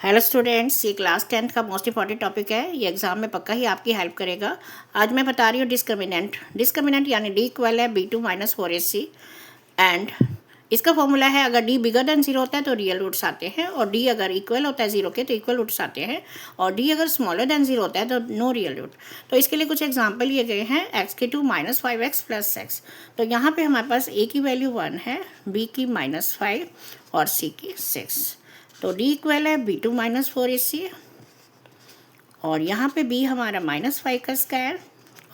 Hello students, ये class 10th का most important topic है। ये एग्जाम में पक्का ही आपकी हेल्प करेगा। आज मैं बता रही हूँ डिस्क्रिमिनेंट यानी डी इक्वल है B2-4AC एंड इसका फॉर्मूला है अगर डी बिगर देन 0 होता है तो रियल रूट्स आते हैं, और डी अगर इक्वल होता है 0 के तो इक्वल रूट्स आते हैं, और डी अगर स्मॉलर देन 0 होता है तो नो रियल रूट। तो इसके लिए कुछ एग्जाम्पल लिए गए हैं। x⁻² - 5x + x। तो यहाँ पे हमारे पास a की वैल्यू 1 है, b की -5 और c की 6। तो d इक्वल है B2-4AC, और यहाँ पे b हमारा -5 का स्क्वायर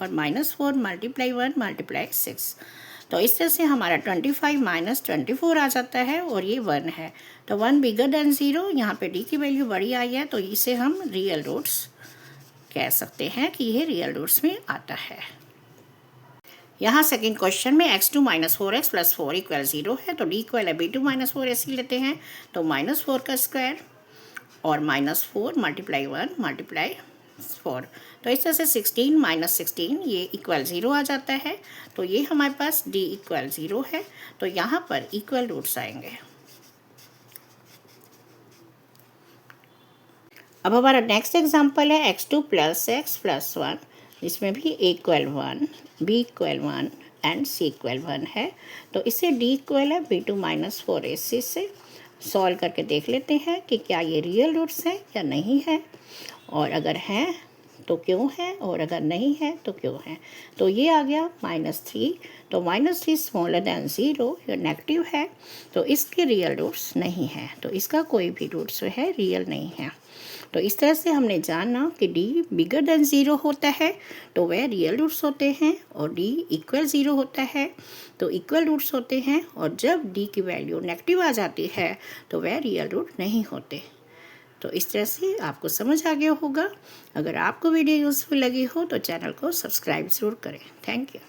और -4 × 1 × 6। तो इस तरह से हमारा 25 - 24 आ जाता है, और ये 1 है। तो 1 बिगर देन 0, यहाँ पे d की वैल्यू बड़ी आई है, तो इसे हम रियल रूट्स कह सकते हैं कि ये रियल रूट्स में आता है। यहाँ सेकंड क्वेश्चन में x2 - 4x + 4 = 0 है, तो d इक्वल है B2-4AC लेते हैं। तो -4 का स्क्वायर और -4 × 1 × 4। तो इस तरह से 16 - 16 ये इक्वल 0 आ जाता है। तो ये हमारे पास d इक्वल 0 है। तो यहाँ पर इक्वल रूट्स आएंगे। अब हमारा नेक्स्ट एग्जांपल है x2 + x + 1, जिसमें भी a equal 1, b equal 1 and c equal 1 है। तो इसे d इक्वल है B2-4AC से सॉल्व करके देख लेते हैं कि क्या ये रियल रूट्स हैं या नहीं है, और अगर हैं तो क्यों है, और अगर नहीं है तो क्यों है। तो ये आ गया -3। तो -3 स्मॉलर देन 0 या नेगेटिव है, तो इसके रियल रूट्स नहीं है। तो इसका कोई भी रूट्स जो है रियल नहीं है। तो इस तरह से हमने जाना कि d बिगर देन 0 होता है तो वह रियल रूट्स होते हैं, और d इक्वल 0 होता है तो इक्वल रूट्स होते हैं, और जब d की वैल्यू नेगेटिव आ जाती है तो वह रियल रूट नहीं होते। तो इस तरह से आपको समझ आ गया होगा। अगर आपको वीडियो यूज़फुल लगी हो तो चैनल को सब्सक्राइब ज़रूर करें। Thank you.